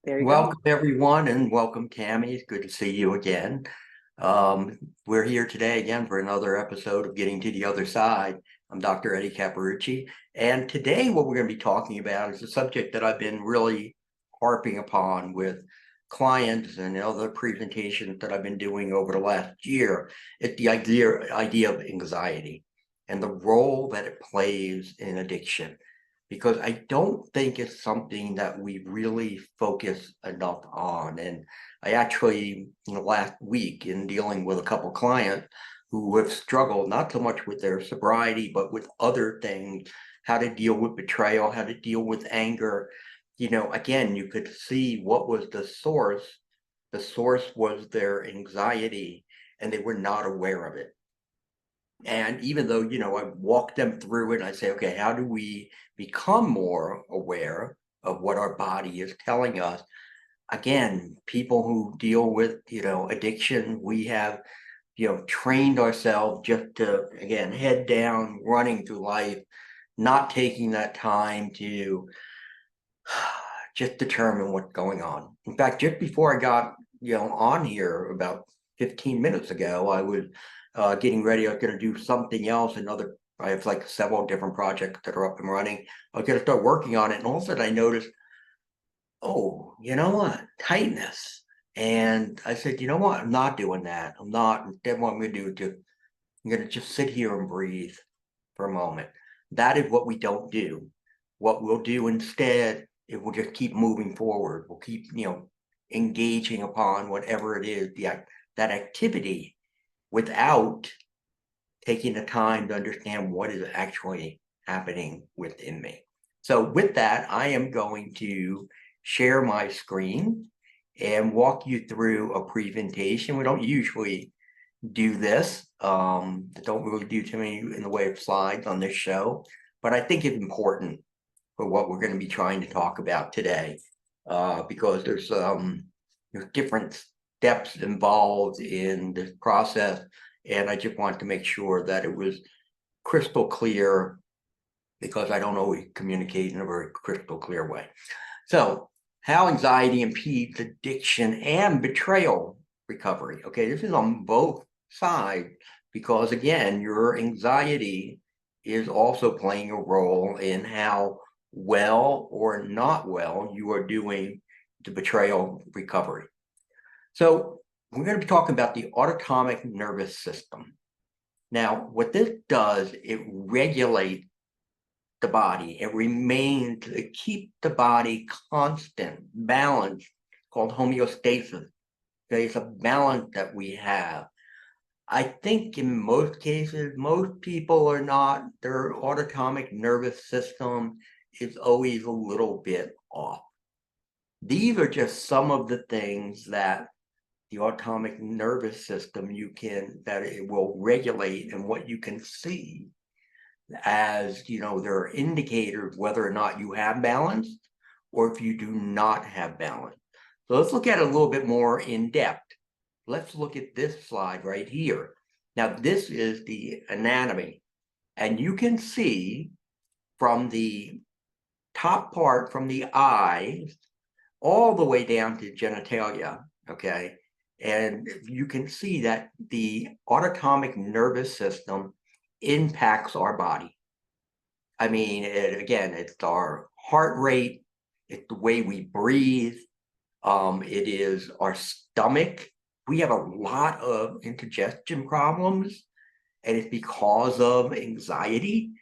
There you go. Welcome, everyone, and welcome, Tammy. It's good to see you again. We're here today again for another episode of Getting to the Other Side. I'm Dr. Eddie Capparucci, and today what we're going to be talking about is a subject that I've been really harping upon with clients and other presentations that I've been doing over the last year. It's the idea of anxiety and the role that it plays in addiction, because I don't think it's something that we really focus enough on. And I actually, in the last week, in dealing with a couple of clients who have struggled not so much with their sobriety, but with other things, how to deal with betrayal, how to deal with anger. Again, you could see what was the source. The source was their anxiety, and they were not aware of it. And even though, I walk them through it and I say, okay, how do we become more aware of what our body is telling us? Again, people who deal with, addiction, we have, trained ourselves just to, again, head down, running through life, not taking that time to just determine what's going on. In fact, just before I got, on here about 15 minutes ago, I was getting ready. I was going to do something else. I have like several different projects that are up and running. I was going to start working on it. And all of a sudden I noticed, oh, you know what? Tightness. And I said, you know what? I'm not doing that. I'm not. Instead, what I'm going to do is I'm going to just sit here and breathe for a moment. That is what we don't do. What we'll do instead is we'll just keep moving forward. We'll keep, engaging upon whatever it is, that activity, without taking the time to understand what is actually happening within me. So with that, I am going to share my screen and walk you through a presentation. We don't usually do this. Don't really do too many in the way of slides on this show, but I think it's important for what we're going to be trying to talk about today, because there's different steps involved in this process, and I just want to make sure that it was crystal clear, because I don't always communicate in a very crystal clear way. So, how anxiety impedes addiction and betrayal recovery. Okay, this is on both sides, because again, your anxiety is also playing a role in how well or not well you are doing the betrayal recovery. So, we're going to be talking about the autonomic nervous system. Now, what this does, it regulates the body. It remains to keep the body constant, balanced, called homeostasis. There's a balance that we have. I think in most cases, most people are not, their autonomic nervous system is always a little bit off. These are just some of the things that the autonomic nervous system that it will regulate, and what you can see as, there are indicators whether or not you have balance or if you do not have balance. So let's look at it a little bit more in depth. Let's look at this slide right here. Now, this is the anatomy, and you can see from the top part, from the eyes, all the way down to genitalia, okay? And you can see that the autonomic nervous system impacts our body. I mean, again, it's our heart rate, it's the way we breathe, it is our stomach. We have a lot of indigestion problems, and it's because of anxiety.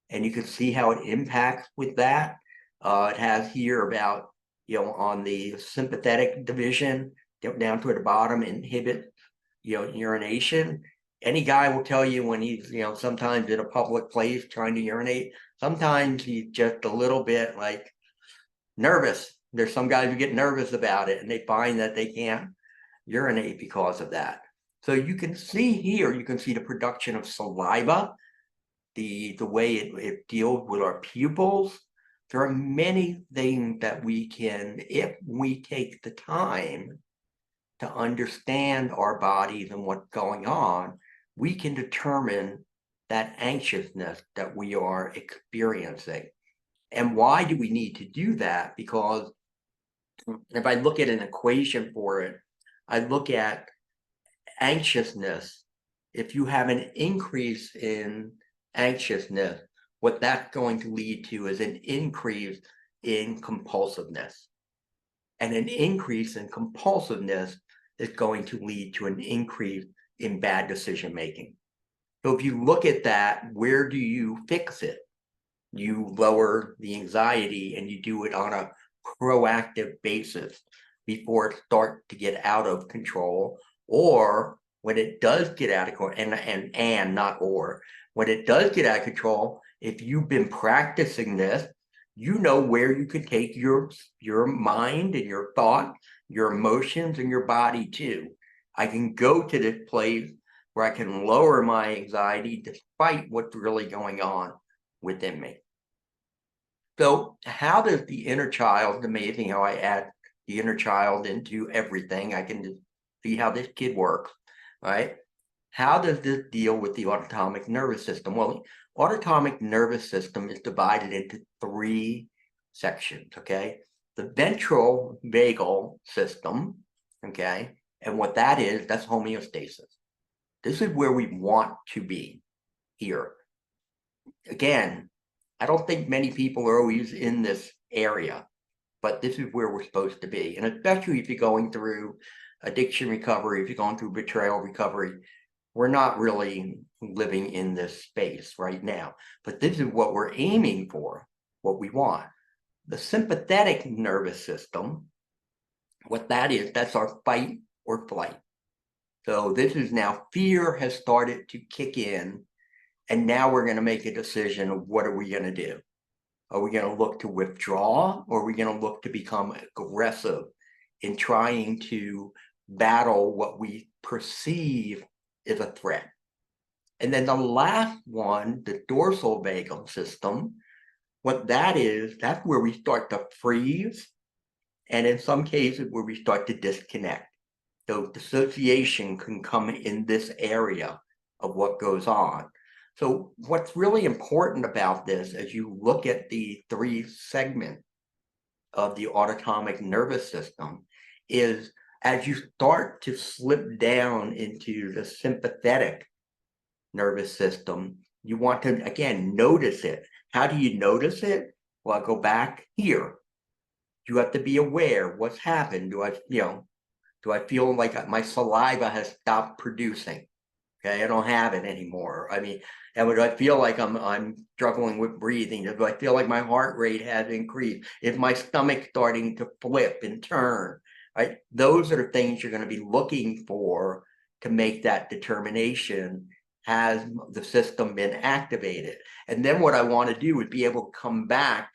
And you can see how it impacts with that. It has here about, on the sympathetic division, down toward the bottom, inhibit, urination. Any guy will tell you when he's, sometimes in a public place trying to urinate, sometimes he's just a little bit like nervous. There's some guys who get nervous about it and they find that they can't urinate because of that. So you can see here, you can see the production of saliva, the way it deals with our pupils. There are many things that we can, if we take the time to understand our bodies and what's going on, we can determine that anxiousness that we are experiencing. And why do we need to do that? Because If I look at an equation for it, I look at anxiousness. If you have an increase in anxiousness, what that's going to lead to is an increase in compulsiveness. And an increase in compulsiveness is going to lead to an increase in bad decision making. So if you look at that, where do you fix it? You lower the anxiety and you do it on a proactive basis before it starts to get out of control, or when it does get out of control, and not or, when it does get out of control, if you've been practicing this, you know where you can take your mind and your thought, your emotions and your body to. I can go to this place where I can lower my anxiety despite what's really going on within me. So how does the inner child, amazing how I add the inner child into everything. I can just see how this kid works, right? How does this deal with the autonomic nervous system? Well, autonomic nervous system is divided into 3 sections, okay? The ventral vagal system, okay? And what that is, that's homeostasis. This is where we want to be here. Again, I don't think many people are always in this area, but this is where we're supposed to be. And especially if you're going through addiction recovery, if you're going through betrayal recovery, we're not really living in this space right now. But this is what we're aiming for, what we want. The sympathetic nervous system, what that is, that's our fight or flight. So this is now fear has started to kick in. And now we're going to make a decision of what are we going to do? Are we going to look to withdraw, or are we going to look to become aggressive in trying to battle what we perceive is a threat? And then the last one, the dorsal vagal system, what that is, that's where we start to freeze. And in some cases where we start to disconnect. So dissociation can come in this area of what goes on. So what's really important about this, as you look at the 3 segments of the autonomic nervous system, is as you start to slip down into the sympathetic nervous system, you want to, again, notice it. How do you notice it? Well, I go back here. You have to be aware what's happened. Do I feel like my saliva has stopped producing? Okay, I don't have it anymore. I mean, and do I feel like I'm struggling with breathing? Do I feel like my heart rate has increased? Is my stomach starting to flip and turn? Right? Those are the things you're going to be looking for to make that determination. Has the system been activated? And then what I want to do is be able to come back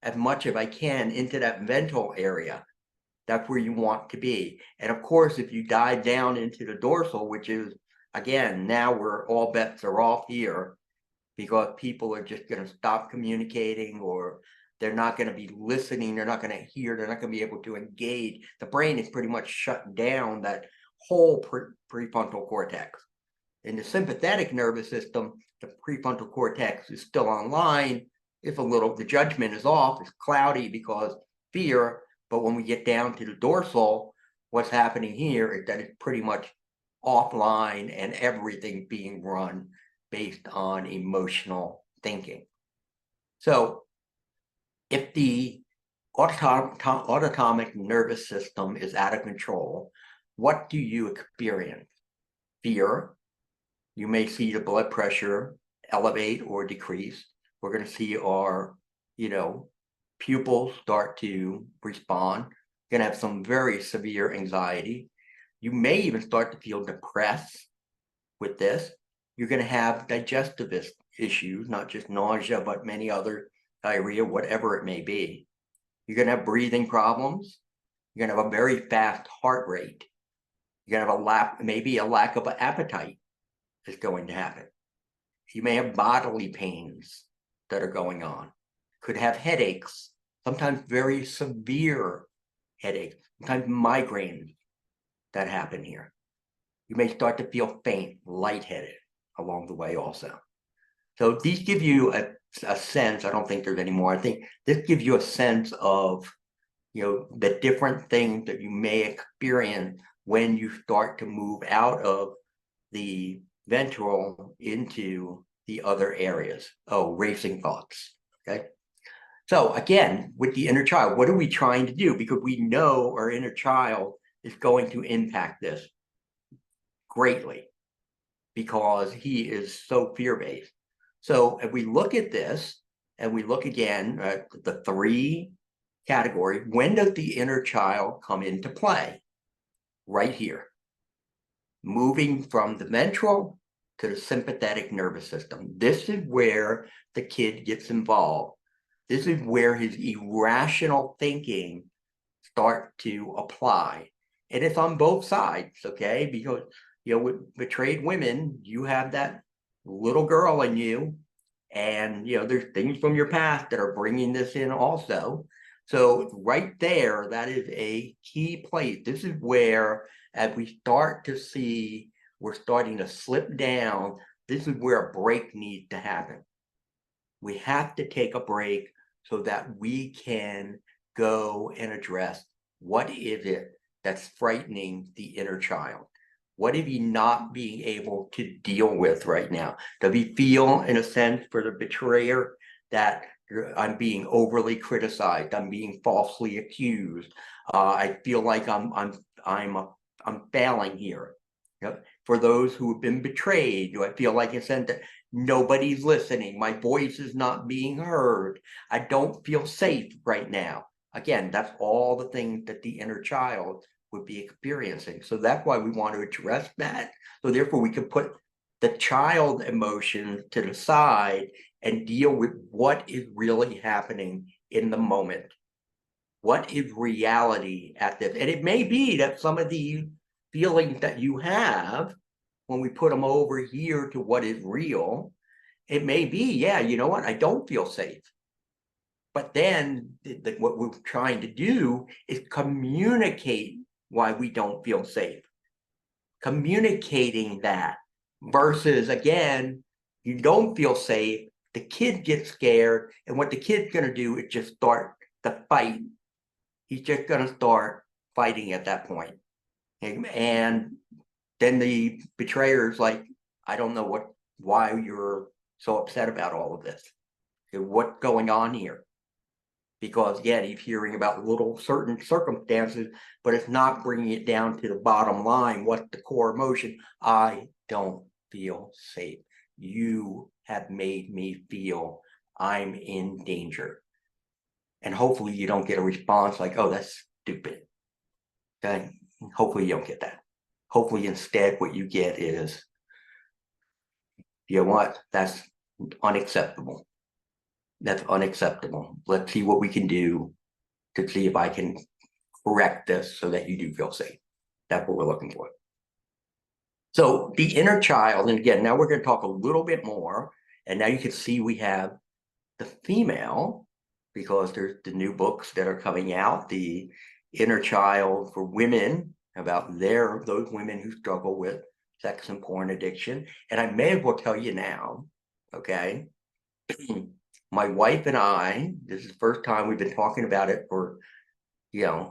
as much as I can into that ventral area. That's where you want to be. And of course, if you dive down into the dorsal, which is, again, now we're all bets are off here, because people are just going to stop communicating, or they're not going to be listening. They're not going to hear. They're not going to be able to engage. The brain is pretty much shut down, that whole prefrontal cortex. In the sympathetic nervous system, the prefrontal cortex is still online. If the judgment is off, it's cloudy because fear. But when we get down to the dorsal, what's happening here is that it's pretty much offline and everything being run based on emotional thinking. So if the autonomic nervous system is out of control, what do you experience? Fear. You may see the blood pressure elevate or decrease. We're going to see our, pupils start to respond. You're going to have some very severe anxiety. You may even start to feel depressed with this. You're going to have digestive issues, not just nausea, but many other diarrhea, whatever it may be. You're going to have breathing problems. You're going to have a very fast heart rate. You're going to have maybe a lack of appetite is going to happen. You may have bodily pains that are going on. Could have headaches, sometimes very severe headaches, sometimes migraines that happen here. You may start to feel faint, lightheaded along the way also. So these give you a sense. I don't think there's any more. I think this gives you a sense of the different things that you may experience when you start to move out of the ventral into the other areas. Oh, racing thoughts. Okay. So again, with the inner child, what are we trying to do? Because we know our inner child is going to impact this greatly because he is so fear-based. So if we look at this and we look again at the three category, when does the inner child come into play? Right here, moving from the ventral to the sympathetic nervous system. This is where the kid gets involved. This is where his irrational thinking start to apply. And it's on both sides, okay? Because, with betrayed women, you have that little girl in you, and, there's things from your past that are bringing this in also. So right there, that is a key place. This is where, as we start to see, we're starting to slip down. This is where a break needs to happen. We have to take a break so that we can go and address what is it that's frightening the inner child. What is he not being able to deal with right now? Does he feel, in a sense, for the betrayer that I'm being overly criticized, I'm being falsely accused, I feel like I'm failing here? For those who have been betrayed, do I feel like a sense that nobody's listening, my voice is not being heard, I don't feel safe right now? Again, that's all the things that the inner child would be experiencing. So that's why we want to address that. So therefore we can put the child emotion to the side and deal with what is really happening in the moment. What is reality at this? And it may be that some of the feelings that you have, when we put them over here to what is real, it may be, yeah, you know what, I don't feel safe. But then what we're trying to do is communicate why we don't feel safe. Communicating that versus, again, you don't feel safe, the kid gets scared, and what the kid's going to do is just start the fight. He's just going to start fighting at that point. And then the betrayer is like, I don't know why you're so upset about all of this. What's going on here? Because again, he's hearing about little certain circumstances, but it's not bringing it down to the bottom line. What's the core emotion? I don't feel safe. You have made me feel I'm in danger. And hopefully you don't get a response like, oh, that's stupid. Okay. Hopefully you don't get that. Hopefully instead what you get is, you know what, that's unacceptable. That's unacceptable. Let's see what we can do to see if I can correct this so that you do feel safe. That's what we're looking for. So the inner child, and again, now we're going to talk a little bit more, and now you can see we have the female, because there's the new books that are coming out, the inner child for women, about those women who struggle with sex and porn addiction. And I may as well tell you now, okay, my wife and I, this is the first time we've been talking about it for, at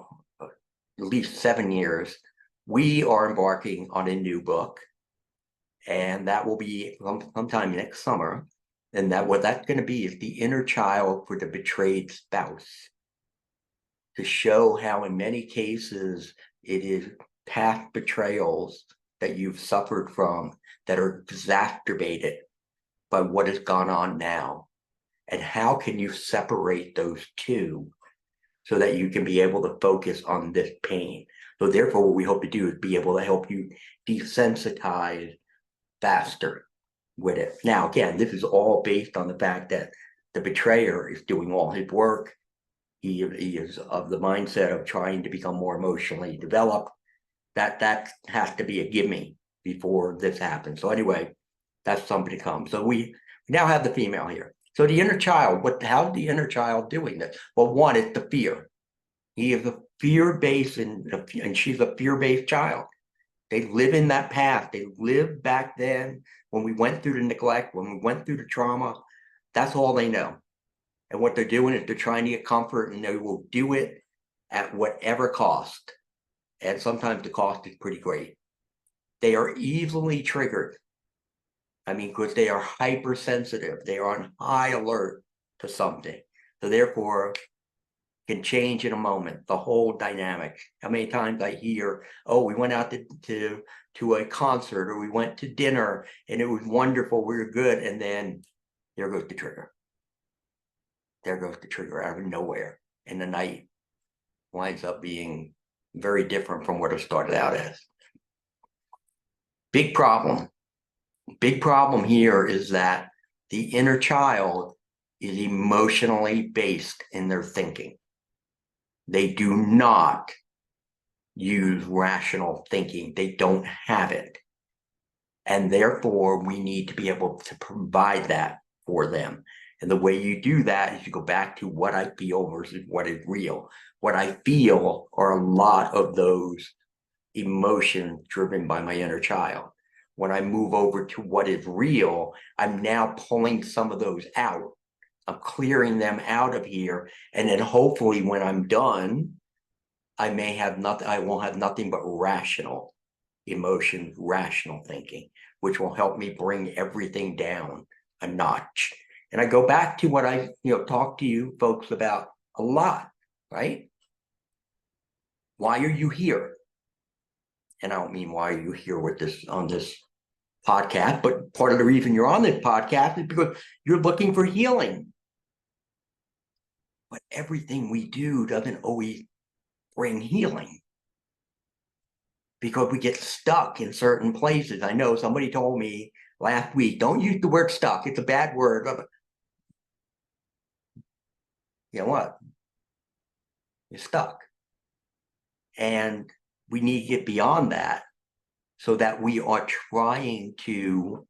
least 7 years. We are embarking on a new book, and that will be sometime next summer. And what that's going to be is the inner child for the betrayed spouse, to show how in many cases it is past betrayals that you've suffered from that are exacerbated by what has gone on now. And how can you separate those two so that you can be able to focus on this pain? So therefore, what we hope to do is be able to help you desensitize faster with it. Now, again, this is all based on the fact that the betrayer is doing all his work. He is of the mindset of trying to become more emotionally developed. That has to be a gimme before this happens. So anyway, that's something to come. So we now have the female here. So the inner child, how's the inner child doing this? Well, one, it's the fear. He is a fear-based, and she's a fear-based child. They live in that past. They lived back then when we went through the neglect, when we went through the trauma. That's all they know. And what they're doing is they're trying to get comfort, and they will do it at whatever cost, and sometimes the cost is pretty great. They are easily triggered. I mean, because they are hypersensitive. They are on high alert to something. So therefore, can change in a moment, the whole dynamic. How many times I hear, oh, we went out to a concert, or we went to dinner and it was wonderful, we were good, and then there goes the trigger. There goes the trigger out of nowhere. And the night winds up being very different from what it started out as. Big problem. Big problem here is that the inner child is emotionally based in their thinking. They do not use rational thinking. They don't have it. And therefore, we need to be able to provide that for them. And the way you do that is you go back to what I feel versus what is real. What I feel are a lot of those emotions driven by my inner child. When I move over to what is real, I'm now pulling some of those out. I'm clearing them out of here. And then hopefully when I'm done, I may have nothing, I won't have nothing but rational emotion, rational thinking, which will help me bring everything down a notch. And I go back to what I talk to you folks about a lot, right? Why are you here? And I don't mean why are you here with this on this podcast, but part of the reason you're on this podcast is because you're looking for healing. But everything we do doesn't always bring healing, because we get stuck in certain places. I know somebody told me last week, don't use the word stuck. It's a bad word. You know what? You're stuck. And we need to get beyond that so that we are trying to,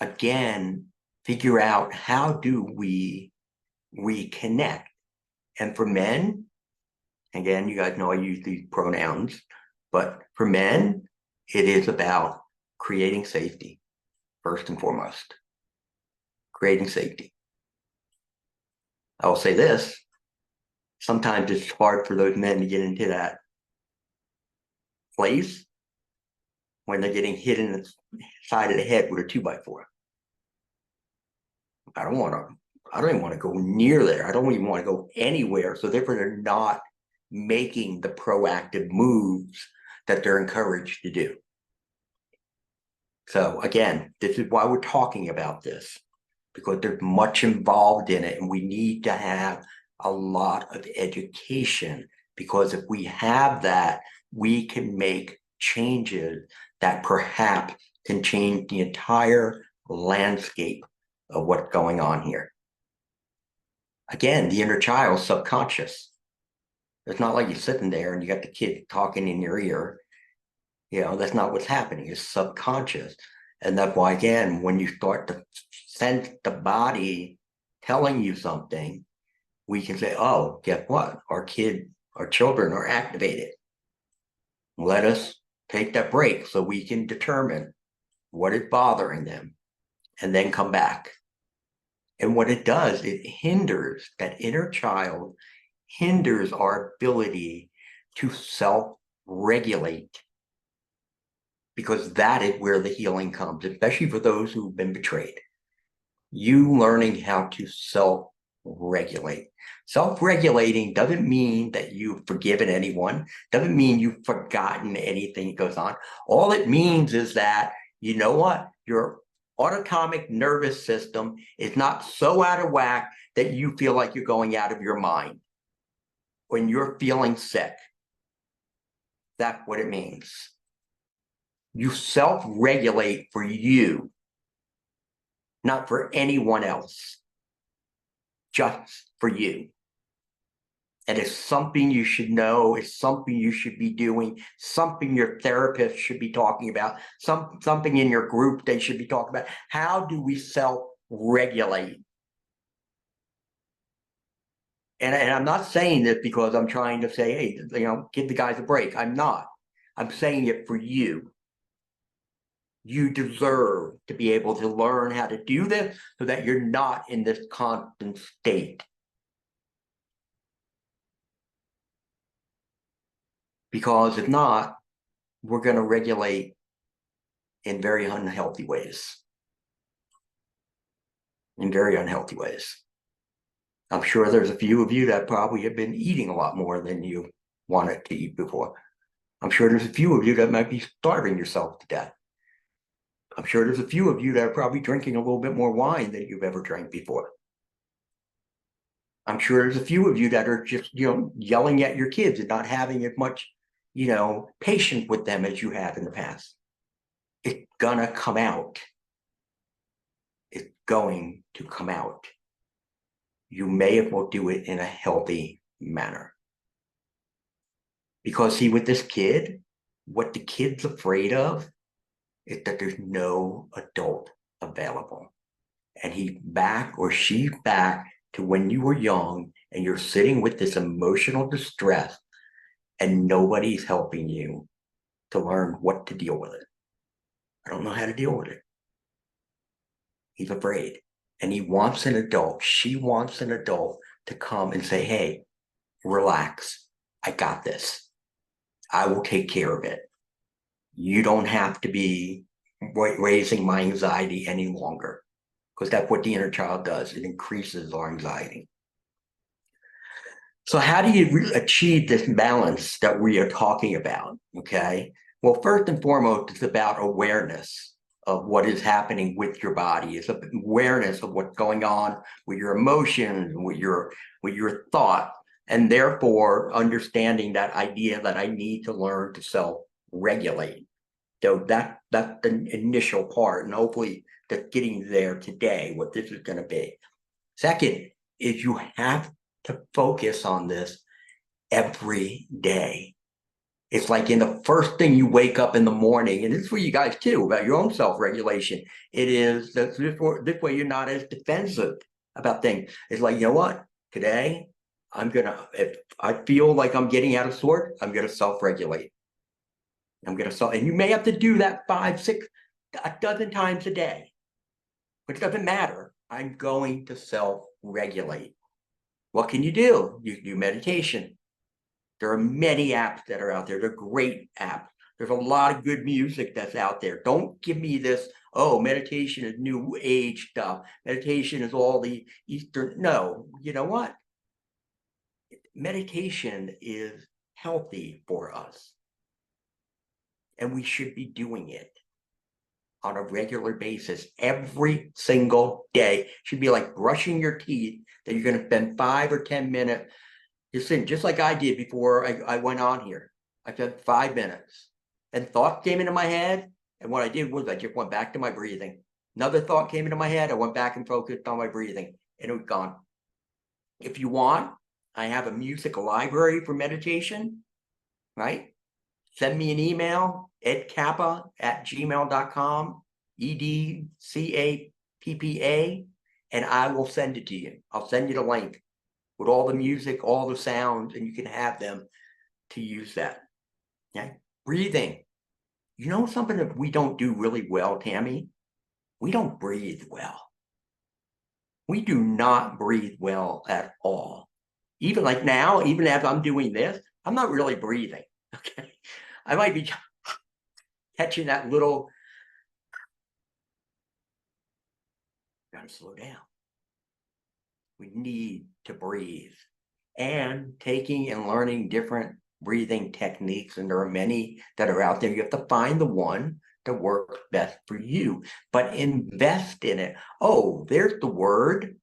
again, figure out how do we reconnect. And for men, again, you guys know I use these pronouns, but for men, it is about creating safety, first and foremost. Creating safety. I will say this, sometimes it's hard for those men to get into that place when they're getting hit in the side of the head with a 2x4. I don't even want to go near there. I don't even want to go anywhere. So therefore they're not making the proactive moves that they're encouraged to do. So again, this is why we're talking about this, because there's much involved in it, and we need to have a lot of education, because if we have that, we can make changes that perhaps can change the entire landscape of what's going on here. Again, the inner child, subconscious. It's not like you're sitting there and you got the kid talking in your ear. That's not what's happening. It's subconscious. And that's why, again, when you start to sense the body telling you something, we can say, oh, guess what? Our children are activated. Let us take that break so we can determine what is bothering them and then come back. And what it does, it hinders that inner child, hinders our ability to self-regulate, because that is where the healing comes, especially for those who've been betrayed. You learning how to self-regulate. Self-regulating doesn't mean that you've forgiven anyone, doesn't mean you've forgotten anything that goes on. All it means is that, you know what, your autonomic nervous system is not so out of whack that you feel like you're going out of your mind when you're feeling sick. That's what it means. You self-regulate for you, not for anyone else, just for you. And it's something you should know, it's something you should be doing, something your therapist should be talking about, something in your group they should be talking about. How do we self-regulate? And I'm not saying this because I'm trying to say, hey, give the guys a break. I'm not. I'm saying it for you. You deserve to be able to learn how to do this so that you're not in this constant state. Because if not, we're going to regulate in very unhealthy ways. In very unhealthy ways. I'm sure there's a few of you that probably have been eating a lot more than you wanted to eat before. I'm sure there's a few of you that might be starving yourself to death. I'm sure there's a few of you that are probably drinking a little bit more wine than you've ever drank before. I'm sure there's a few of you that are just, yelling at your kids and not having as much, patience with them as you have in the past. It's gonna come out. It's going to come out. You may as well do it in a healthy manner. Because see, with this kid, what the kid's afraid of is that there's no adult available. And he's back or she's back to when you were young and you're sitting with this emotional distress and nobody's helping you to learn what to deal with it. I don't know how to deal with it. He's afraid. And he wants an adult. She wants an adult to come and say, hey, relax. I got this. I will take care of it. You don't have to be raising my anxiety any longer, because that's what the inner child does. It increases our anxiety. So how do you achieve this balance that we are talking about? Okay. Well, first and foremost, it's about awareness of what is happening with your body. It's awareness of what's going on with your emotions, with your thought, and therefore understanding that idea that I need to learn to self-regulate. So that's the initial part, and hopefully that's getting there today, what this is going to be. Second is you have to focus on this every day. It's like in the first thing you wake up in the morning, and this is for you guys too, about your own self-regulation. It is that this way you're not as defensive about things. It's like, you know what? Today, if I feel like I'm getting out of sort, I'm going to self-regulate. And you may have to do that 5, 6, a dozen times a day, but it doesn't matter. I'm going to self-regulate. What can you do? You can do meditation. There are many apps that are out there. They're great apps. There's a lot of good music that's out there. Don't give me this, oh, meditation is new age stuff. Meditation is all the Eastern. No, you know what? Meditation is healthy for us. And we should be doing it on a regular basis every single day. It should be like brushing your teeth, that you're going to spend 5 or 10 minutes just like I did before I went on here. I spent 5 minutes and thought came into my head. And what I did was I just went back to my breathing. Another thought came into my head. I went back and focused on my breathing, and it was gone. If you want, I have a music library for meditation, right? Send me an email, edcappa@gmail.com, EDCAPPA, and I will send it to you. I'll send you the link with all the music, all the sounds, and you can have them to use that. Okay? Breathing. You know something that we don't do really well, Tammy? We don't breathe well. We do not breathe well at all. Even like now, even as I'm doing this, I'm not really breathing. Okay. I might be catching that little, gotta slow down. We need to breathe. And taking and learning different breathing techniques, and there are many that are out there. You have to find the one that works best for you, but invest in it. Oh, there's the word.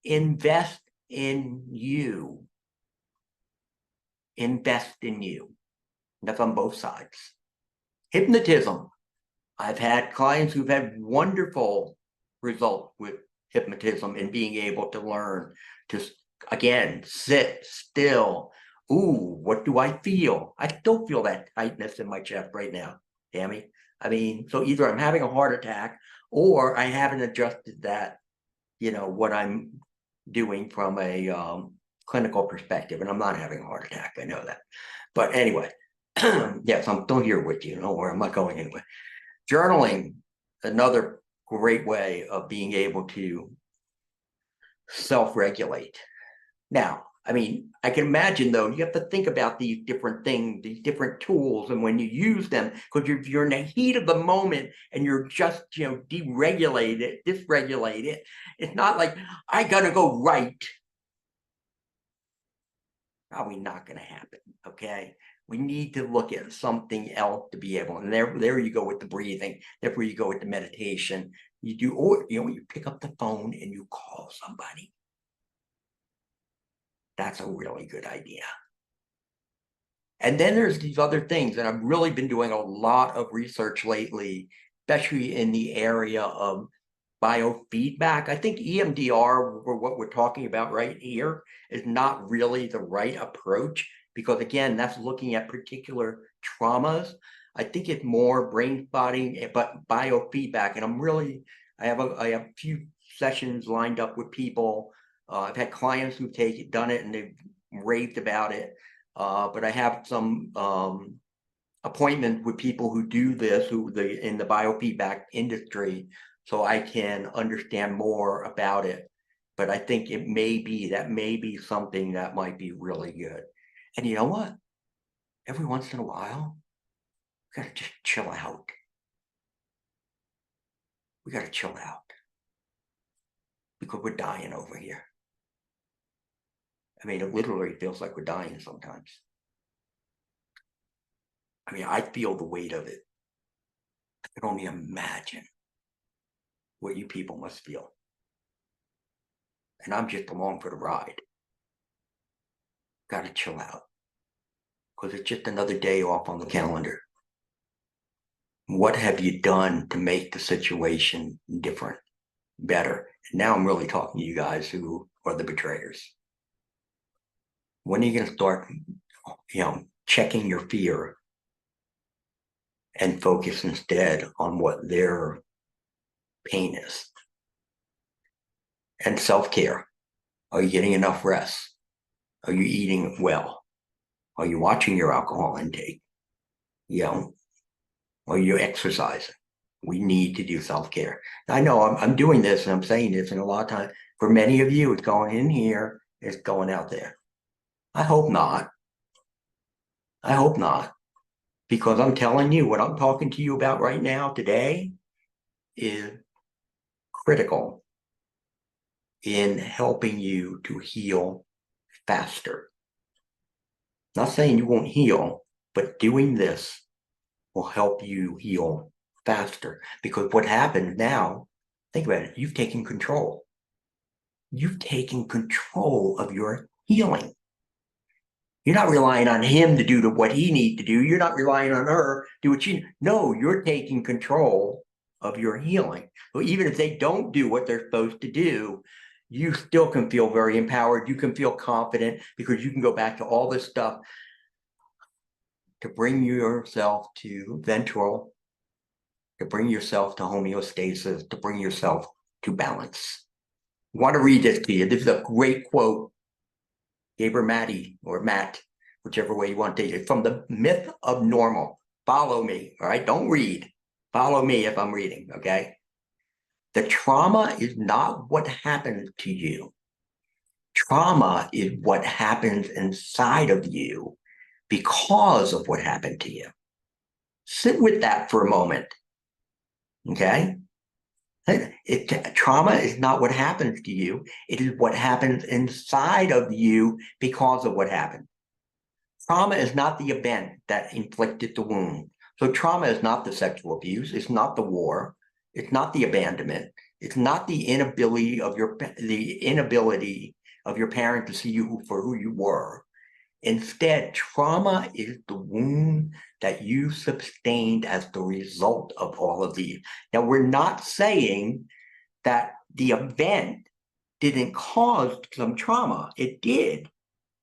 Invest in you. Invest in you. That's on both sides. Hypnotism. I've had clients who've had wonderful results with hypnotism and being able to learn to, again, sit still. Ooh, what do I feel? I still feel that tightness in my chest right now, Tammy. I mean, so either I'm having a heart attack or I haven't adjusted that, what I'm doing from a clinical perspective, and I'm not having a heart attack. I know that. But anyway, yes, I'm still here with you. Don't worry, I'm not going anywhere. Journaling, another great way of being able to self-regulate. Now, I mean, I can imagine though, you have to think about these different things, these different tools, and when you use them, because you're in the heat of the moment and you're just, deregulated, dysregulated. It's not like I gotta go right. Probably not gonna happen. Okay. We need to look at something else to be able, and there you go with the breathing. There you go with the meditation. You do, or you pick up the phone and you call somebody. That's a really good idea. And then there's these other things, and I've really been doing a lot of research lately, especially in the area of biofeedback. I think EMDR, or what we're talking about right here, is not really the right approach because, again, that's looking at particular traumas. I think it's more brain spotting, but biofeedback. And I have a few sessions lined up with people. I've had clients who've done it, and they've raved about it. But I have some appointment with people who do this, in the biofeedback industry, so I can understand more about it. But I think that may be something that might be really good. And you know what? Every once in a while, we gotta just chill out. We gotta chill out because we're dying over here. I mean, it literally feels like we're dying sometimes. I mean, I feel the weight of it. I can only imagine what you people must feel. And I'm just along for the ride. Got to chill out because it's just another day off on the calendar. What have you done to make the situation different, better? And now I'm really talking to you guys who are the betrayers. When are you going to start, checking your fear and focus instead on what their pain is? And self-care. Are you getting enough rest? Are you eating well? Are you watching your alcohol intake? Are you exercising? We need to do self-care. I know I'm doing this and I'm saying this, and a lot of times for many of you, it's going in here, it's going out there. I hope not. I hope not. Because I'm telling you, what I'm talking to you about right now today is critical in helping you to heal faster. Not saying you won't heal, but doing this will help you heal faster. Because what happens now, think about it, you've taken control. You've taken control of your healing. You're not relying on him to do what he needs to do. You're not relying on her to do what she. No, you're taking control of your healing. So even if they don't do what they're supposed to do, you still can feel very empowered. You can feel confident because you can go back to all this stuff to bring yourself to ventral, to bring yourself to homeostasis, to bring yourself to balance. I want to read this to you. This is a great quote. Gaber Matty, or Matt, whichever way you want to take it, from the Myth of Normal. Follow me, all right? Don't read. Follow me if I'm reading, okay? The trauma is not what happens to you. Trauma is what happens inside of you because of what happened to you. Sit with that for a moment, okay? Trauma is not what happens to you. It is what happens inside of you because of what happened. Trauma is not the event that inflicted the wound. So trauma is not the sexual abuse. It's not the war. It's not the abandonment. It's not the inability of your parent to see you for who you were. Instead, trauma is the wound that you sustained as the result of all of these. Now, we're not saying that the event didn't cause some trauma. It did.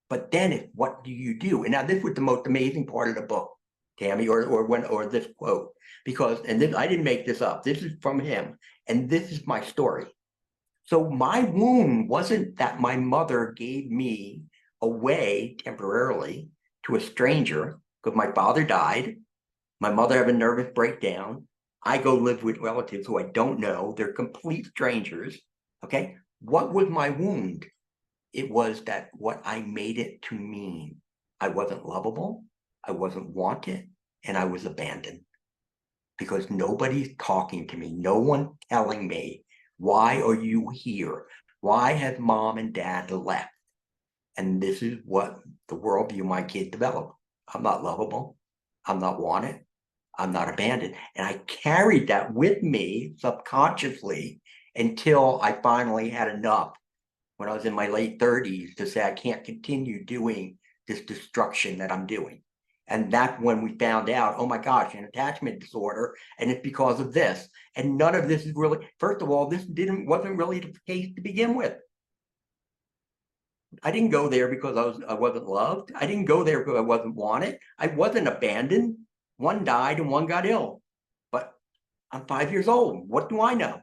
But then what do you do? And now this was the most amazing part of the book, Tammy, or this quote, because, I didn't make this up. This is from him. And this is my story. So my wound wasn't that my mother gave me away temporarily to a stranger because my father died. My mother had a nervous breakdown. I go live with relatives who I don't know. They're complete strangers. Okay. What was my wound? It was that what I made it to mean. I wasn't lovable, I wasn't wanted, and I was abandoned. Because nobody's talking to me, no one telling me, why are you here? Why have mom and dad left? And this is what the worldview my kid developed. I'm not lovable, I'm not wanted, I'm not abandoned. And I carried that with me subconsciously until I finally had enough when I was in my late 30s to say, I can't continue doing this destruction that I'm doing. And that's when we found out, oh my gosh, an attachment disorder, and it's because of this. And none of this is really, first of all, this wasn't really the case to begin with. I didn't go there because I wasn't loved. I didn't go there because I wasn't wanted. I wasn't abandoned. One died and one got ill. But I'm 5 years old. What do I know?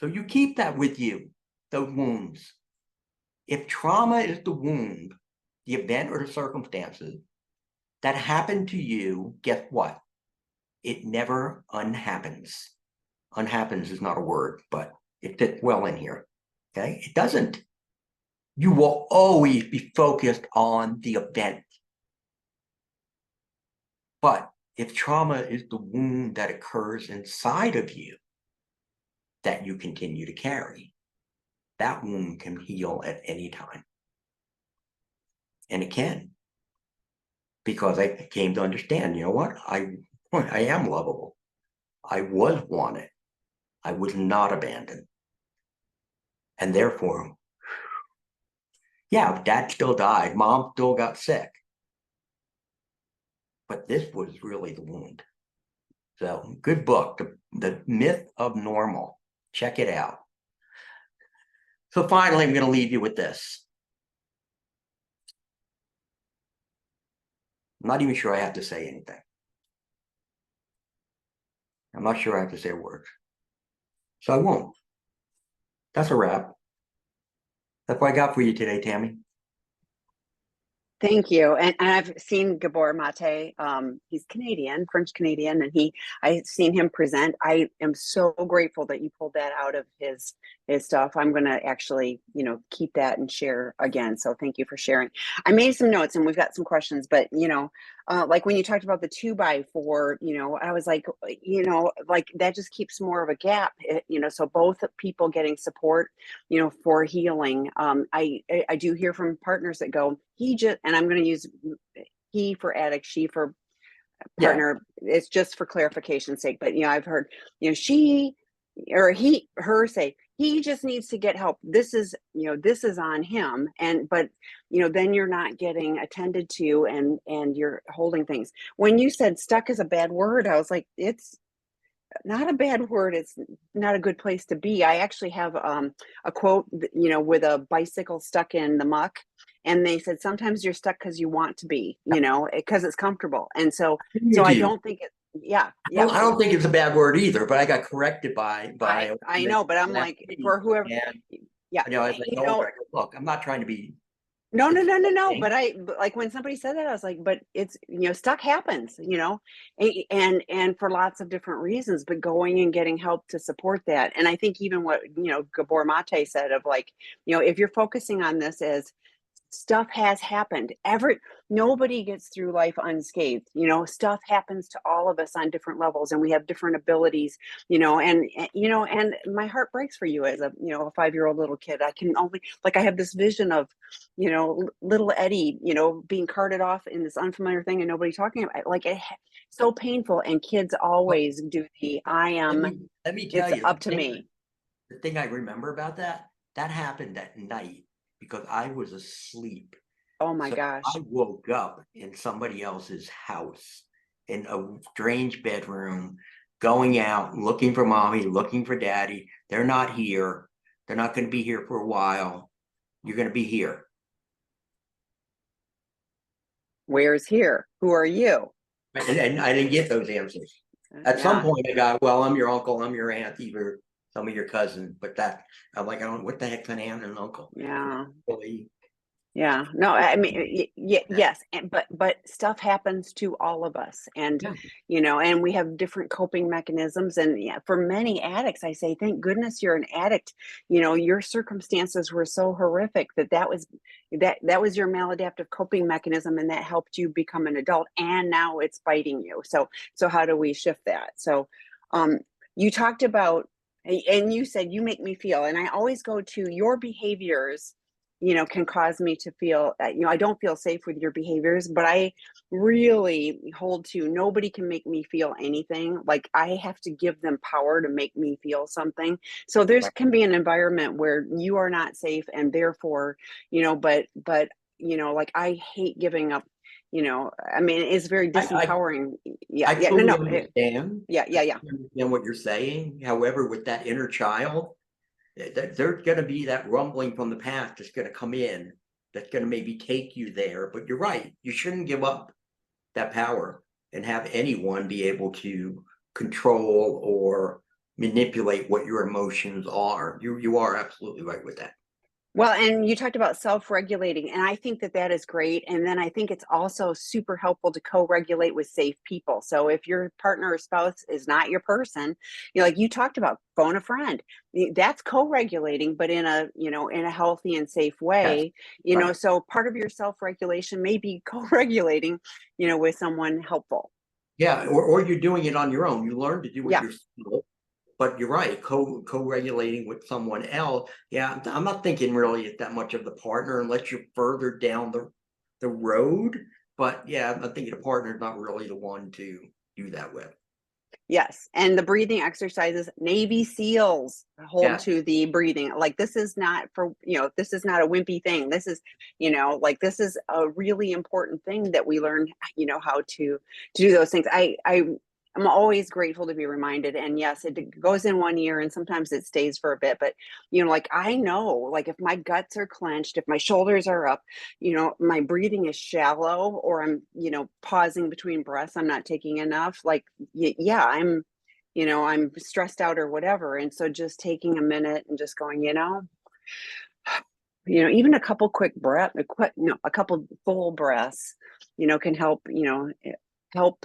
So you keep that with you, those wounds. If trauma is the wound, the event or the circumstances that happen to you, guess what? It never unhappens. Unhappens is not a word, but it fits well in here. Okay? It doesn't. You will always be focused on the event. But if trauma is the wound that occurs inside of you that you continue to carry, that wound can heal at any time. And it can. Because I came to understand, you know what? I am lovable. I was wanted. I was not abandoned. And therefore, yeah, dad still died. Mom still got sick. But this was really the wound. So good book, The Myth of Normal. Check it out. So finally, I'm going to leave you with this. I'm not even sure I have to say anything. I'm not sure I have to say a word. So I won't. That's a wrap. That's what I got for you today, Tammy. Thank you. And I've seen Gabor Mate. He's Canadian, French Canadian, and I've seen him present. I am so grateful that you pulled that out of his stuff. I'm going to actually, keep that and share again. So thank you for sharing. I made some notes and we've got some questions, but like when you talked about the 2x4, I was like, like that just keeps more of a gap, so both people getting support, for healing. I do hear from partners that go, and I'm going to use he for addict, she for partner. Yeah. It's just for clarification's sake, but I've heard, she or her say, he just needs to get help. This is on him. But then you're not getting attended to and you're holding things. When you said stuck is a bad word, I was like, it's not a bad word. It's not a good place to be. I actually have a quote, with a bicycle stuck in the muck. And they said, sometimes you're stuck because you want to be, because it's comfortable. And so I don't think it, yeah. Well, I don't think it's a bad word either, but I got corrected by I know, but I'm like, for whoever, and, yeah. As I go, look, I'm not trying to be. No. But like when somebody said that, I was like, but it's, stuck happens, and for lots of different reasons, but going and getting help to support that. And I think even what, Gabor Mate said of like, if you're focusing on this as stuff has happened, nobody gets through life unscathed. Stuff happens to all of us on different levels, and we have different abilities, and my heart breaks for you as a 5-year-old little kid. I can only, like, I have this vision of little Eddie being carted off in this unfamiliar thing and nobody talking about it. Like, so painful. And kids always do the I am, let me tell you, up to me. The thing I remember about that happened at night because I was asleep. Oh my gosh. I woke up in somebody else's house in a strange bedroom, going out, looking for mommy, looking for daddy. They're not here. They're not going to be here for a while. You're going to be here. Where's here? Who are you? And I didn't get those answers. At some point I got, well, I'm your uncle, I'm your aunt, either some of your cousins, but I'm like, what the heck's an aunt and an uncle? Yeah. Really, Yeah, no, I mean, Yeah. yes, but stuff happens to all of us, and Yeah. and we have different coping mechanisms. And yeah, for many addicts, I say, thank goodness you're an addict. Your circumstances were so horrific that was your maladaptive coping mechanism, and that helped you become an adult. And now it's biting you. So how do we shift that? So, um, you talked about, and you said you make me feel, and I always go to your behaviors can cause me to feel, I don't feel safe with your behaviors, but I really hold to nobody can make me feel anything. Like I have to give them power to make me feel something. So there's Right. can be an environment where you are not safe and therefore, but like I hate giving up, I mean, it's very I disempowering. Yeah, I yeah, no, totally no. understand. Yeah, I yeah, yeah. totally understand what you're saying. However, with that inner child, there's going to be that rumbling from the past that's going to come in, that's going to maybe take you there. But you're right. You shouldn't give up that power and have anyone be able to control or manipulate what your emotions are. You are absolutely right with that. Well, and you talked about self-regulating, and I think that that is great. And then I think it's also super helpful to co-regulate with safe people. So if your partner or spouse is not your person, like you talked about, phone a friend. That's co-regulating, but in a healthy and safe Yes. way. Right. So part of your self-regulation may be co-regulating, with someone helpful. Yeah. Or you're doing it on your own. You learn to do it Yeah. yourself. But you're right, co-regulating with someone else. Yeah, I'm not thinking really it's that much of the partner unless you're further down the road. But yeah, I'm thinking the partner's not really the one to do that with. Yes, and the breathing exercises, Navy SEALs hold Yeah, to the breathing. Like this is not this is not a wimpy thing. This is, like this is a really important thing that we learn, how to do those things. I'm always grateful to be reminded. And yes, it goes in one ear and sometimes it stays for a bit. But like I know, like if my guts are clenched, if my shoulders are up, my breathing is shallow, or I'm, pausing between breaths, I'm not taking enough. Like yeah, I'm stressed out or whatever. And so just taking a minute and just going, even a couple quick breath, a couple full breaths, can help, help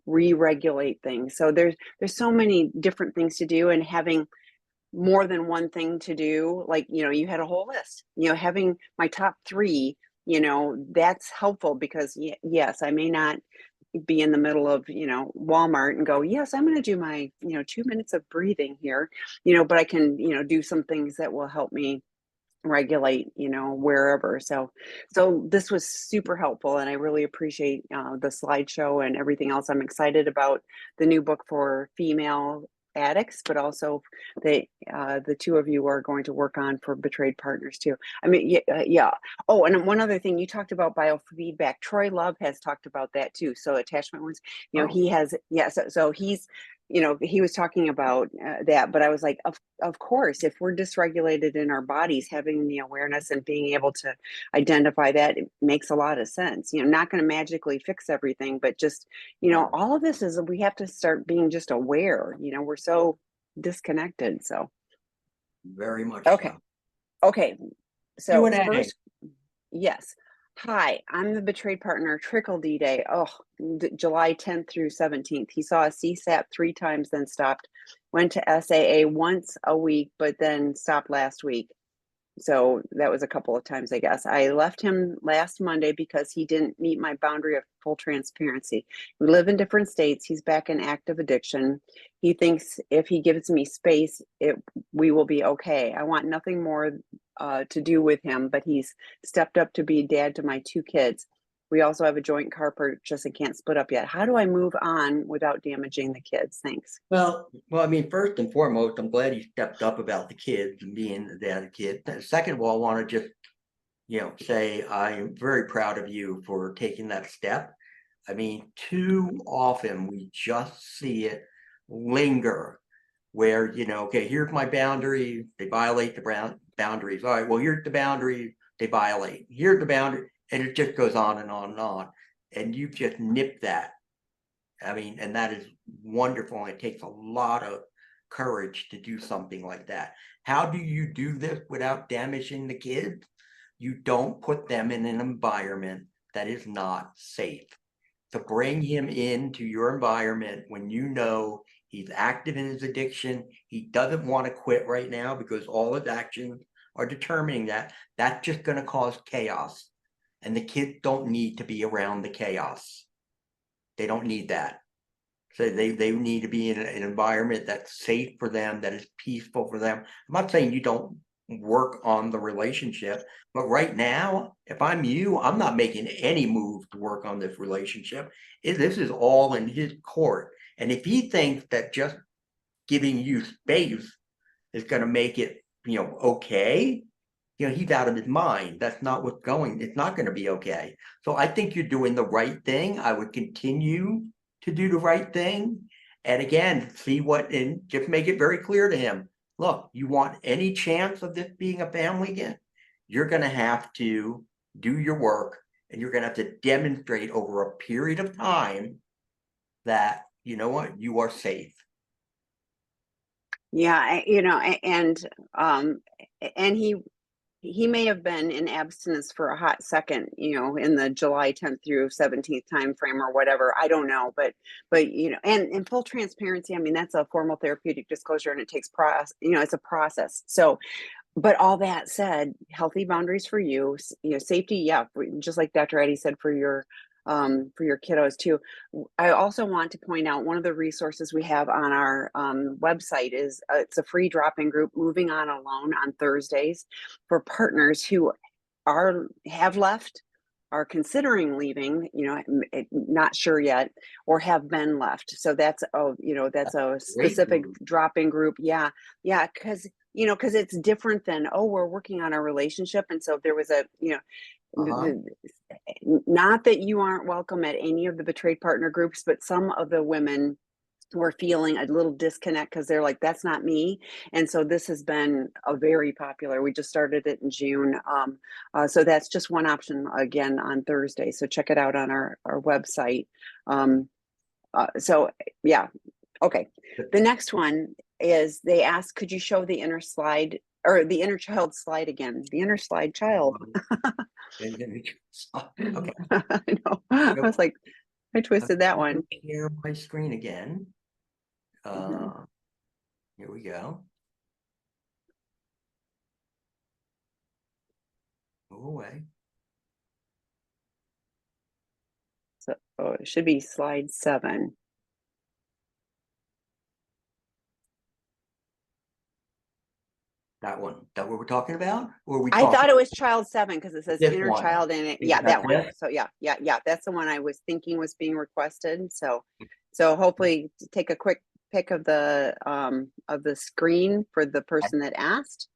re-regulate things. So there's so many different things to do, and having more than one thing to do. Like, you had a whole list, having my top three, that's helpful because yes, I may not be in the middle of Walmart and go, yes, I'm going to do my 2 minutes of breathing here, but I can do some things that will help me regulate wherever. So this was super helpful, and I really appreciate the slideshow and everything else. I'm excited about the new book for female addicts, but also the two of you are going to work on for betrayed partners too. I mean, yeah. Oh, and one other thing, you talked about biofeedback. Troy Love has talked about that too. So attachment wounds, oh, he has, yeah. So he's, he was talking about that, but I was like, of course, if we're dysregulated in our bodies, having the awareness and being able to identify that, it makes a lot of sense. Not going to magically fix everything, but just, no, all of this is, we have to start being just aware. We're so disconnected. So, very much okay. so. Okay. So Q&A. first, yes. Hi, I'm the betrayed partner, Trickle D Day. Oh, July 10th through 17th. He saw a CSAP 3 times, then stopped. Went to SAA once a week, but then stopped last week. So that was a couple of times, I guess. I left him last Monday because he didn't meet my boundary of full transparency. We live in different states. He's back in active addiction. He thinks if he gives me space, we will be okay. I want nothing more to do with him, but he's stepped up to be dad to my 2 kids. We also have a joint car purchase and can't split up yet. How do I move on without damaging the kids? Thanks. Well, I mean, first and foremost, I'm glad he stepped up about the kids and being the dad of kids. Second of all, I want to just, say I'm very proud of you for taking that step. I mean, too often we just see it linger where, okay, here's my boundary, they violate the boundaries. All right, well, here's the boundary, they violate. Here's the boundary, and it just goes on and on and on. And you've just nipped that. I mean, and that is wonderful. And it takes a lot of courage to do something like that. How do you do this without damaging the kids? you don't put them in an environment that is not safe. To bring him into your environment when you know he's active in his addiction, he doesn't want to quit right now because all his actions are determining that, that's just going to cause chaos. And the kids don't need to be around the chaos. They don't need that. So they need to be in an environment that's safe for them, that is peaceful for them. I'm not saying you don't work on the relationship, but right now, if I'm you, I'm not making any move to work on this relationship. This is all in his court. And if he thinks that just giving you space is going to make it, okay, he's out of his mind. That's not what's going, it's not going to be okay. So I think you're doing the right thing. I would continue to do the right thing. And again, see what, and just make it very clear to him. Look, you want any chance of this being a family again, you're going to have to do your work, and you're going to have to demonstrate over a period of time that, you know what, you are safe. Yeah, and he may have been in abstinence for a hot second, in the July 10th through 17th time frame or whatever. I don't know, but and in full transparency, I mean, that's a formal therapeutic disclosure, and it takes it's a process. So, but all that said, healthy boundaries for you, safety, yeah, just like Dr. Eddie said, for your kiddos too. I also want to point out one of the resources we have on our website is it's a free drop-in group, Moving On Alone, on Thursdays, for partners who have left, are considering leaving, not sure yet, or have been left. So that's a specific drop-in group. Yeah, because it's different than, we're working on our relationship, and so if there was a not that you aren't welcome at any of the betrayed partner groups, but some of the women were feeling a little disconnect because they're like, that's not me. And so this has been a very popular, we just started it in June. So that's just one option, again, on Thursday. So check it out on our website. So yeah. Okay. The next one is, they asked, could you show the inner slide, or the inner child slide again? The inner slide child. Okay. I know. I was like, I twisted that one. Share my screen again. Here we go. Go away. So it should be slide 7. That one. That what we're talking about? Or we I thought it was child 7 because it says this inner one. child in it. Yeah, that one. So yeah, that's the one I was thinking was being requested. So hopefully take a quick pic of the screen for the person that asked.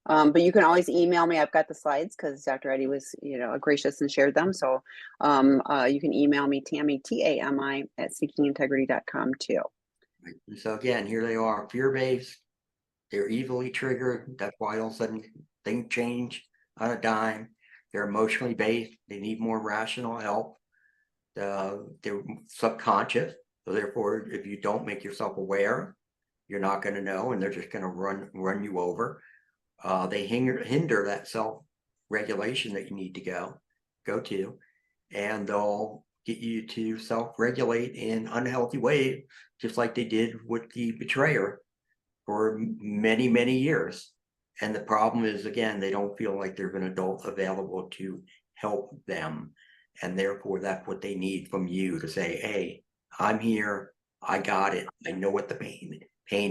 But you can always email me. I've got the slides because Dr. Eddie was, gracious and shared them. So you can email me, Tammy, TAMI @seekingintegrity.com too. So again, here they are, fear-based. They're easily triggered. That's why all of a sudden things change on a dime. They're emotionally based. They need more rational help. They're subconscious. So therefore, if you don't make yourself aware, you're not going to know, and they're just going to run you over. They hinder that self-regulation that you need to go to, and they'll get you to self-regulate in unhealthy ways, just like they did with the betrayer for many, many years. And the problem is, again, they don't feel like there's an adult available to help them. And therefore, that's what they need from you, to say, hey, I'm here. I got it. I know what the pain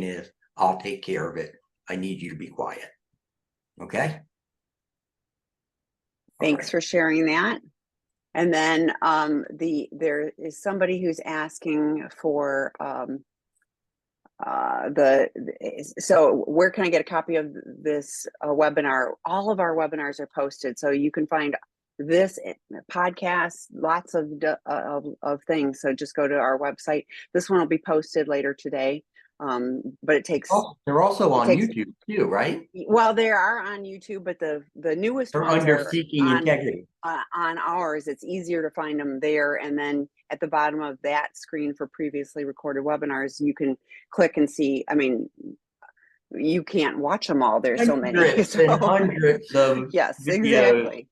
is. I'll take care of it. I need you to be quiet. Okay. Thanks for sharing that. And then there is somebody who's asking for so where can I get a copy of this webinar? All of our webinars are posted, so you can find this podcast, lots of things. So just go to our website. This one will be posted later today. But it takes. Oh, they're also on YouTube too, right? Well, they are on YouTube, but the newest They're ones under are Seeking Integrity. On ours. It's easier to find them there, and then at the bottom of that screen for previously recorded webinars, you can click and see. I mean, you can't watch them all. There's so many. Hundreds and So hundreds of yes, videos. exactly.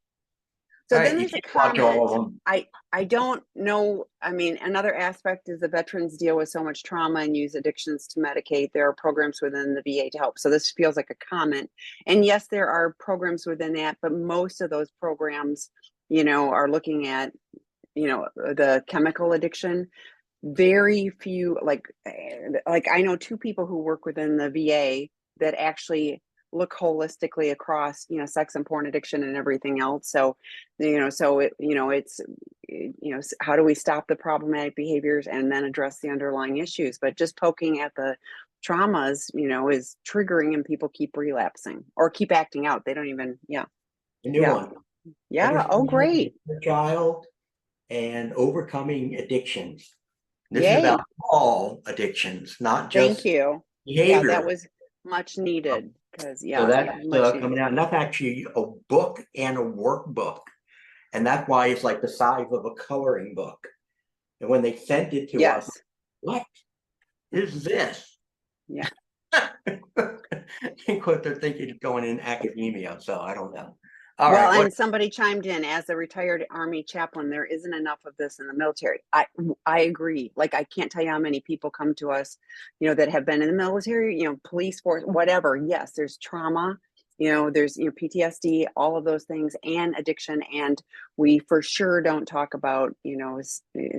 So Right, then you there's a can't watch all comment. of them. I don't know. I mean, another aspect is the veterans deal with so much trauma and use addictions to medicate. There are programs within the VA to help. So this feels like a comment. And yes, there are programs within that, but most of those programs, are looking at, the chemical addiction. Very few, like I know two people who work within the VA that actually look holistically across, sex and porn addiction and everything else. So, how do we stop the problematic behaviors and then address the underlying issues? But just poking at the traumas, is triggering, and people keep relapsing or keep acting out. They don't even, A new one. Yeah. Oh, great. Your child and overcoming addictions. This is Yay. about all addictions, not Thank just you. Yeah, that behavior. was much needed because, So that's much needed. coming out. And that's actually a book and a workbook. And that's why it's like the size of a coloring book. And when they sent it to us, Yes. what is this? Yeah. I think what they're thinking is going in academia. So I don't know. All Well, right. and somebody chimed in, as a retired Army chaplain, there isn't enough of this in the military. I agree. Like, I can't tell you how many people come to us, that have been in the military, police force, whatever. Yes, there's trauma, there's, PTSD, all of those things, and addiction. And we for sure don't talk about,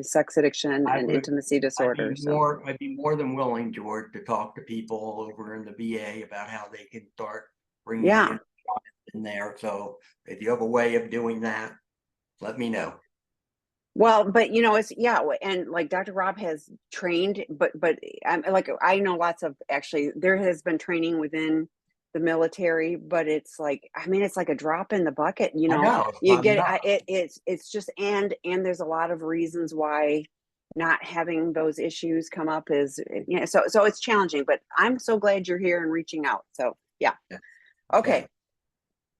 sex addiction and intimacy disorders. I'd be more than willing, George, to talk to people over in the VA about how they can start bringing Yeah. in there. So if you have a way of doing that, let me know. Well, but and like Dr. Rob has trained, but I know lots of, actually there has been training within the military, but it's like, it's like a drop in the bucket. I know, it's You not get enough. it's just, and there's a lot of reasons why not having those issues come up is, so it's challenging. But I'm so glad you're here and reaching out. So yeah. Okay.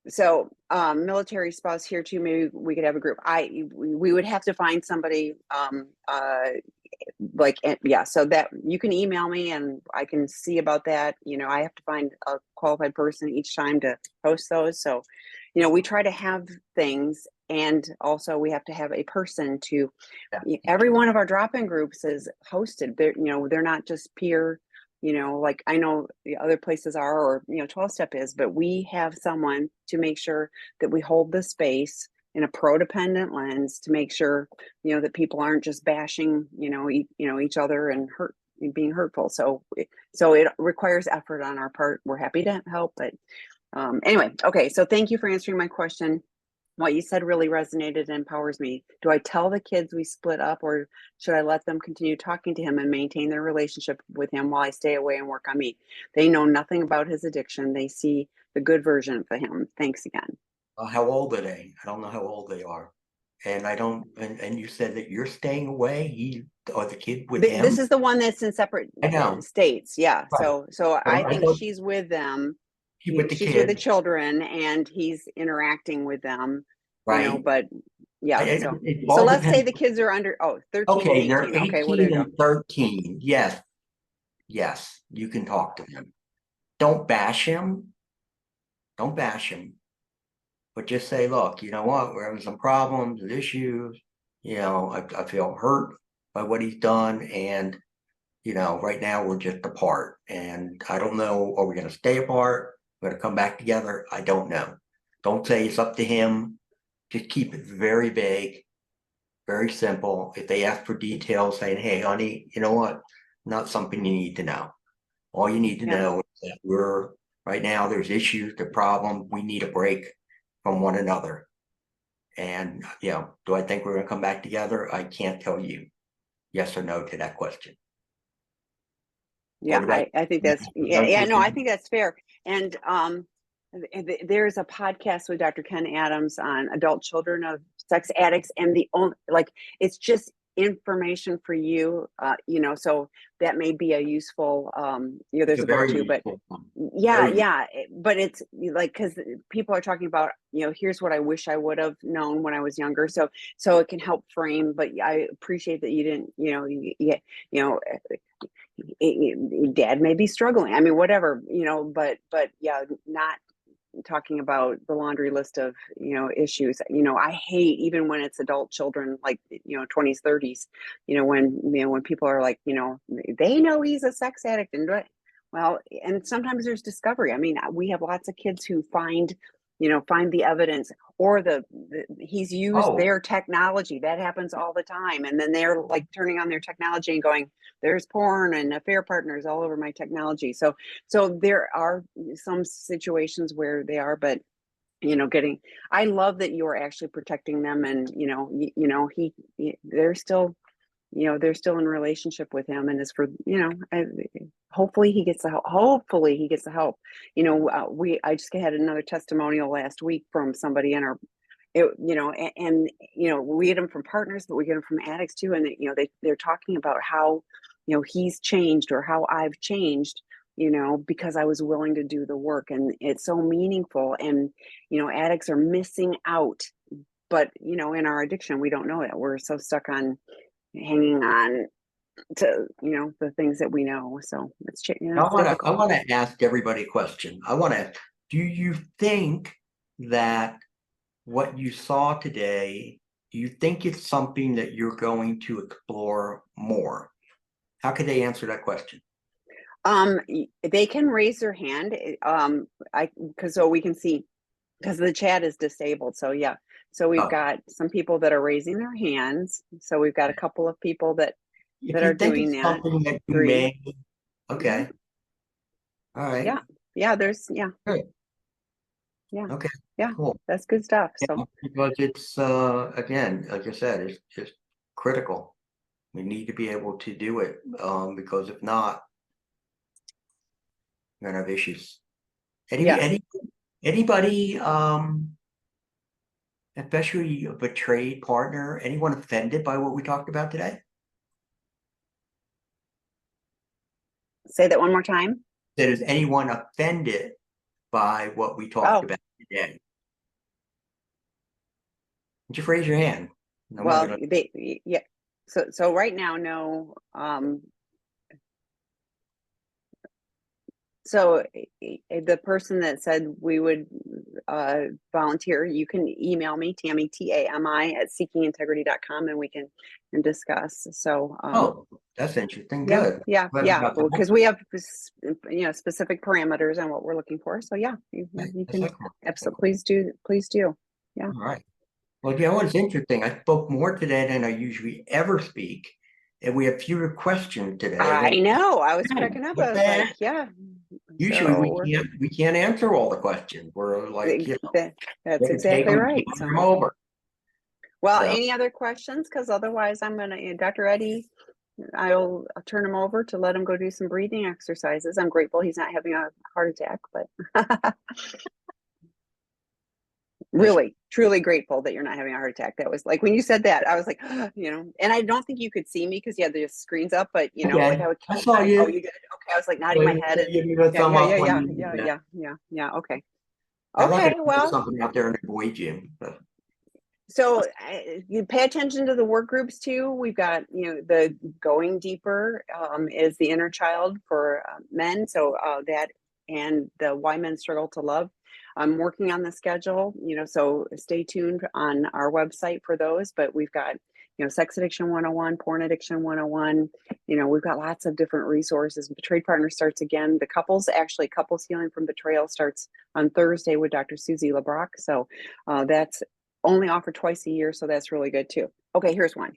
So military spouse here too, maybe we could have a group. We would have to find somebody so that you can email me and I can see about that. I have to find a qualified person each time to host those. So we try to have things, and also we have to have a person to every one of our drop-in groups is hosted. They're not just peer, like I know the other places are, or 12-step is, but we have someone to make sure that we hold the space in a pro-dependent lens to make sure that people aren't just bashing each other and being hurtful. So it requires effort on our part. We're happy to help, but anyway. Okay, so thank you for answering my question. What you said really resonated and empowers me. Do I tell the kids we split up, or should I let them continue talking to him and maintain their relationship with him while I stay away and work on me? They know nothing about his addiction. They see the good version of him. Thanks again. How old are they? I don't know how old they are. And I don't, and you said that you're staying away, or the kid with him? This is the one that's in separate states. Yeah. Right. So I think she's with them. She's with the She's kid. with the children, and he's interacting with them. Right. But yeah. So So let's say the kids are under 13 okay, and 18. they're 18 Okay, well, there you go. and 13. Yes, you can talk to him. Don't bash him. Don't bash him. But just say, look, you know what? We're having some problems and issues. I feel hurt by what he's done. And, right now we're just apart. And I don't know, are we going to stay apart? We're going to come back together? I don't know. Don't say it's up to him. Just keep it very vague, very simple. If they ask for details, saying, hey, honey, you know what? Not something you need to know. All you need to know is that right now there's issues, the problem, we need a break from one another. And, do I think we're going to come back together? I can't tell you yes or no to that question. Yeah, I think that's, no, I think that's fair. And there's a podcast with Dr. Ken Adams on adult children of sex addicts, and it's just information for you, so that may be a useful, It's there's a a book very too, but useful one. yeah, Very yeah, but it's like, because people are talking about, here's what I wish I would have known when I was younger. So it can help frame, but I appreciate that you didn't, you know, dad may be struggling. I mean, whatever, but yeah, not talking about the laundry list of issues. I hate, even when it's adult children, like 20s 30s, when people are like, they know he's a sex addict, well, and sometimes there's discovery. I mean, we have lots of kids who find the evidence, or he's used Oh, their technology. That happens all the time, and then they're like turning on their technology and going, there's porn and affair partners all over my technology. So there are some situations where they are, but I love that you're actually protecting them, and they're still in relationship with him, and is for hopefully he gets the help. Hopefully he gets the help. I just had another testimonial last week from somebody in our, we get them from partners, but we get them from addicts too, and they're talking about how he's changed, or how I've changed, because I was willing to do the work, and it's so meaningful. And addicts are missing out, but in our addiction we don't know it. We're so stuck on hanging on to the things that we know. So it's I it's want to I difficult. want to ask everybody a question. I want to, do you think that what you saw today, do you think it's something that you're going to explore more? How could they answer that question? They can raise their hand. I because so we can see, because the chat is disabled. So yeah, so we've Oh, got some people that are raising their hands. So we've got a couple of people that if are you think doing it's that. something that you 3. may, Mhm. okay, all right, Yeah, yeah. There's good, yeah, okay, yeah. cool. That's good stuff. Yeah, So because it's again, like I said, it's just critical. We need to be able to do it, because if not, we're gonna have issues. Any, yeah. any, anybody, especially a betrayed partner, anyone offended by what we talked about today? Say that one more time. That is anyone offended by what we talked Oh, about today? Just raise your hand. I'm not well, gonna. yeah. So right now, no. So the person that said we would volunteer, you can email me, Tammy, TAMI at seekingintegrity.com, and we can discuss. So Oh, that's interesting. yeah, Good. yeah, Glad yeah, about that. because we have specific parameters on what we're looking for. So yeah, Okay, you that's can excellent. absolutely, Excellent. please do. Yeah. All right. Well, you know what's interesting? I spoke more today than I usually ever speak, and we have fewer questions today I than. know. I was Hey, cracking up. I what was the like, heck? yeah. Usually So we can't answer all the questions. We're like, that's they can take exactly them, right. turn So them over. well, So, any other questions? Because otherwise, I'm gonna, Dr. Eddie, I'll turn him over to let him go do some breathing exercises. I'm grateful he's not having a heart attack, but that's, really, truly grateful that you're not having a heart attack. That was like, when you said that, I was like, and I don't think you could see me because you had the screens up, but like again, I would I keep saw oh, you. you did. Okay. I was like So nodding my you head, and give me a yeah, thumb yeah, yeah, up when yeah, you yeah, do that. yeah, yeah, yeah. Okay. I'm not going Okay. to do Well, something out there in the boy gym. But so you pay attention to the work groups too. We've got, the going deeper is the inner child for men. So that, and the why men struggle to love. I'm working on the schedule, so stay tuned on our website for those. But we've got, sex addiction 101, porn addiction 101. We've got lots of different resources. Betrayed partner starts again. The couples healing from betrayal starts on Thursday with Dr. Susie LeBrock. So that's only offered twice a year, so that's really good too. Okay, here's one.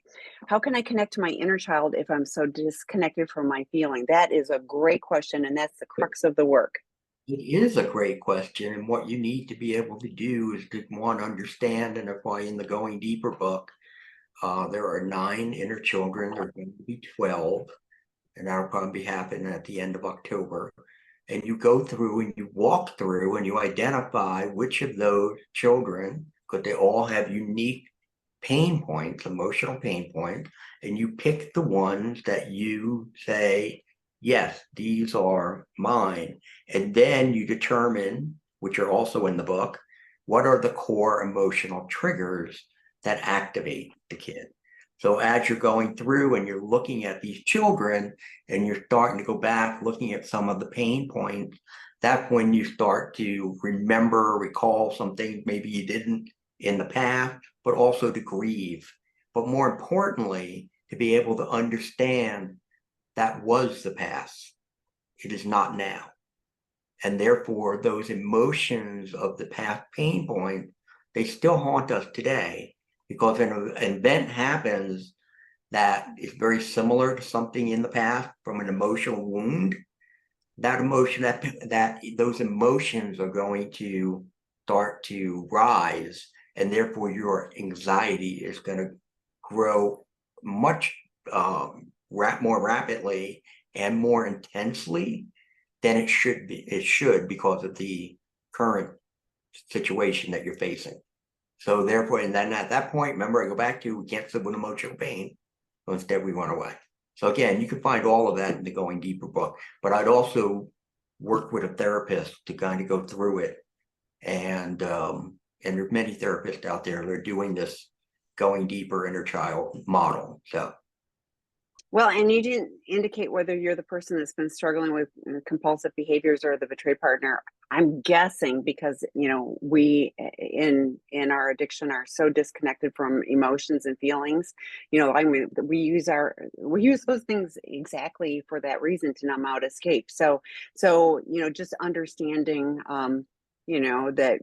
How can I connect to my inner child if I'm so disconnected from my feeling? That is a great question, and that's the crux of the work. it is a great question. And what you need to be able to do is to, one, understand, and that's why in the Going Deeper book, there are 9 inner children. There are going to be 12, and that'll probably be happening at the end of October. And you go through and you walk through and you identify which of those children, because they all have unique pain points, emotional pain points, and you pick the ones that you say, yes, these are mine. And then you determine, which are also in the book, what are the core emotional triggers that activate the kid. So as you're going through and you're looking at these children and you're starting to go back, looking at some of the pain points, that's when you start to remember, recall some things maybe you didn't in the past, but also to grieve. But more importantly, to be able to understand that was the past. It is not now. And therefore, those emotions of the past pain point, they still haunt us today because an event happens that is very similar to something in the past from an emotional wound. That emotion, that those emotions are going to start to rise, and therefore your anxiety is going to grow much more rapidly and more intensely than it should be. It should, because of the current situation that you're facing. So therefore, and then at that point, remember, I go back to, we can't live with emotional pain. So instead we run away. So again, you can find all of that in the Going Deeper book, but I'd also work with a therapist to kind of go through it. And there's many therapists out there that are doing this Going Deeper inner child model. So Well, and you didn't indicate whether you're the person that's been struggling with compulsive behaviors or the betrayed partner. I'm guessing because, you know, we in our addiction are so disconnected from emotions and feelings. You know, I mean, we use those things exactly for that reason, to numb out, escape. So you know, just understanding you know, that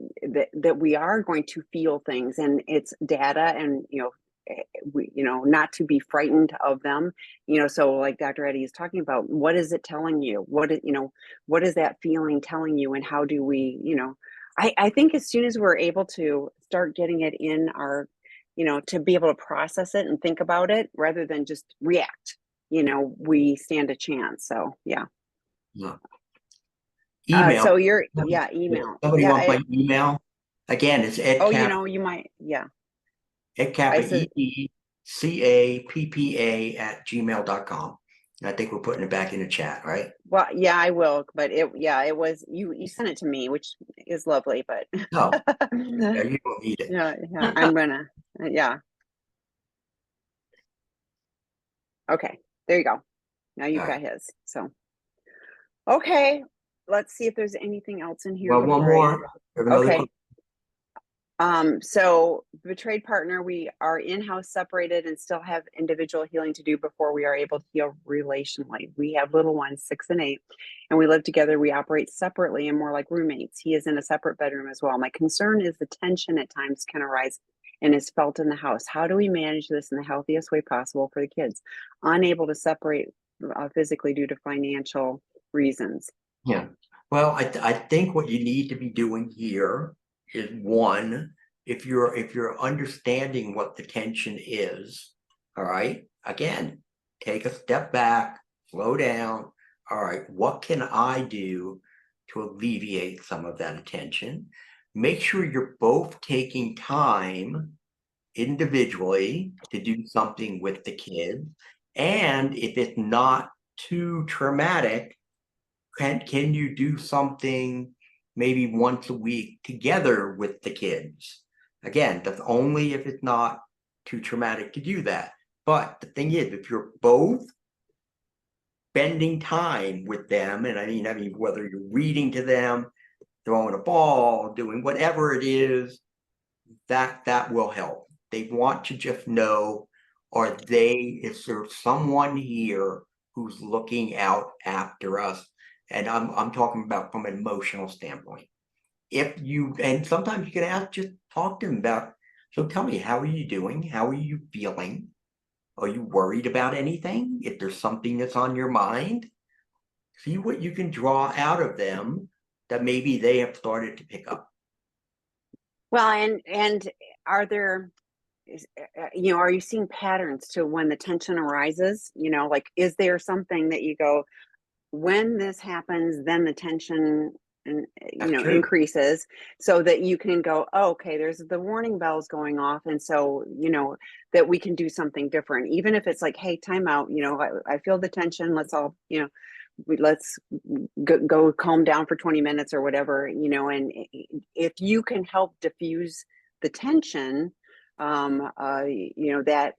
we are going to feel things, and it's data, and you know, we, you know, not to be frightened of them, you know. So like Dr. Eddie is talking about, what is it telling you? What is, you know, what is that feeling telling you? And how do we, you know, I think as soon as we're able to start getting it in our, you know, to be able to process it and think about it rather than just react, you know, we stand a chance. So yeah. yeah. Email. So you're, yeah, email. Somebody Yeah. wants my email. Again, it's Oh, you know, you might, yeah. Ed I Cappa, said, EDCAPPA@gmail.com. And I think we're putting it back in the chat, right? well, yeah, I will, but it was, you sent it to me, which is lovely, but No, yeah, you don't need it. yeah, I'm gonna, yeah. Okay, there you go. Now All you've right. got his. So, okay, let's see if there's anything else in here Well, one before more. We have another okay. So betrayed partner, we are in-house separated and still have individual healing to do before we are able to heal relationally. We have little ones, 6 and 8, and we live together. We operate separately and more like roommates. He is in a separate bedroom as well. My concern is the tension at times can arise and is felt in the house. How do we manage this in the healthiest way possible for the kids? Unable to separate physically due to financial reasons. Yeah. Well, I think what you need to be doing here is, one, if you're understanding what the tension is, all right, again, take a step back, slow down. All right, what can I do to alleviate some of that attention? Make sure you're both taking time individually to do something with the kids. And if it's not too traumatic, can you do something maybe once a week together with the kids? Again, that's only if it's not too traumatic to do that. But the thing is, if you're both spending time with them, and I mean, whether you're reading to them, throwing a ball, doing whatever it is, that will help. They want to just know, is there someone here who's looking out after us? And I'm talking about from an emotional standpoint. And sometimes you can just talk to them about, so tell me, how are you doing? How are you feeling? Are you worried about anything? If there's something that's on your mind, see what you can draw out of them that maybe they have started to pick up. Well, and are there, you know, are you seeing patterns to when the tension arises? You know, like, is there something that you go, when this happens, then the tension That's true. increases, so that you can go, oh, okay, there's the warning bells going off. And so, that we can do something different, even if it's like, hey, time out, I feel the tension. Let's all, let's go calm down for 20 minutes or whatever, and if you can help diffuse the tension, that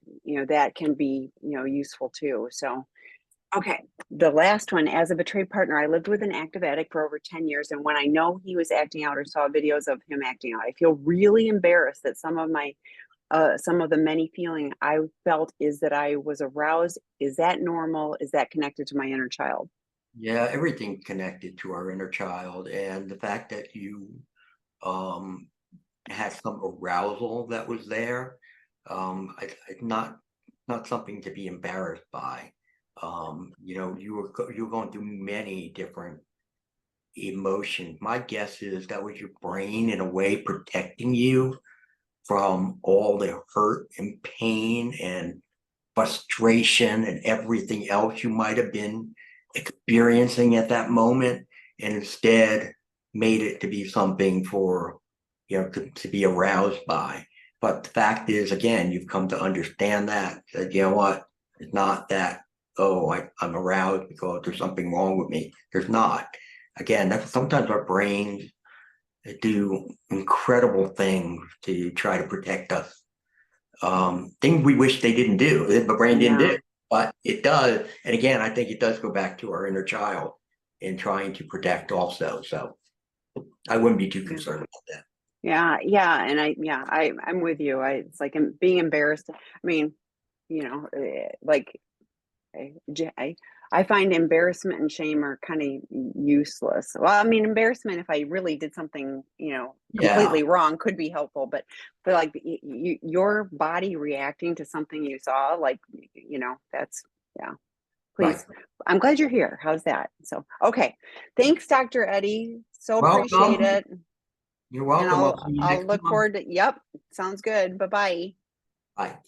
can be, useful too. So, okay, the last one, as a betrayed partner, I lived with an active addict for over 10 years. And when I know he was acting out or saw videos of him acting out, I feel really embarrassed that some of the many feeling I felt is that I was aroused. Is that normal? Is that connected to my inner child? Yeah, everything connected to our inner child, and the fact that you um had some arousal that was there, not something to be embarrassed by. You were going through many different emotions. My guess is that was your brain in a way protecting you from all the hurt and pain and frustration and everything else you might have been experiencing at that moment, and instead made it to be something for, to be aroused by. But the fact is, again, you've come to understand that you know what, it's not that, oh, I'm aroused because there's something wrong with me. There's not. Again, that's sometimes our brains do incredible things to try to protect us. Things we wish they didn't do, the brain didn't Yeah. do, but it does. And again, I think it does go back to our inner child in trying to protect also. So I wouldn't be too Yeah. concerned about that. Yeah. And I'm with you. It's like being embarrassed. I mean, like I find embarrassment and shame are kind of useless. Well, I mean, embarrassment, if I really did something, Yeah, completely wrong, could be helpful. But like your body reacting to something you saw, like, that's, yeah. right. Please. I'm glad you're here. How's that? So, okay. Thanks, Dr. Eddie. So appreciate Welcome. it. You're And welcome. I'll I'll see you I'll next look time. forward to, yep. Sounds good. Bye-bye. Bye.